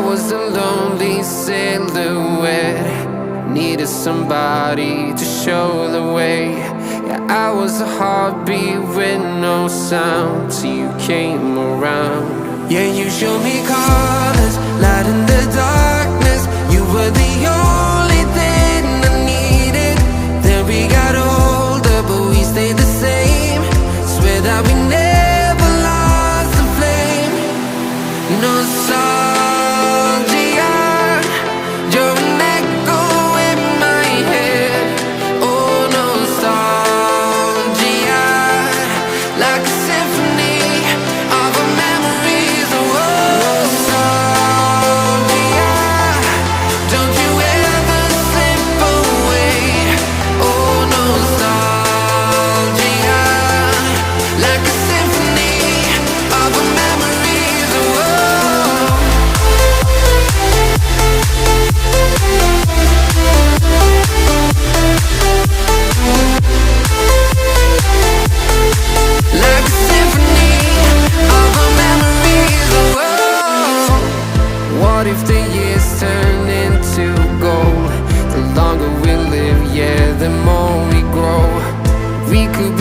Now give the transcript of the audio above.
was a lonely silhouette, needed somebody to show the way. Yeah, I was a heartbeat with no sound till you came around. Yeah, you showed me colors, light in the darkness. You were the only thing I needed. Then we got older, but we stayed the same. Swear that we never lost the flame. Nostalgia, you're an echo in my head. Oh, nostalgia, like a symphony of our memories. Oh, nostalgia, don't you ever slip away. Oh, nostalgia, like a symphony of our memories. Oh, like a symphony of our memories. Oh, what if the years turn into gold? The longer we live, yeah, the more we grow. We could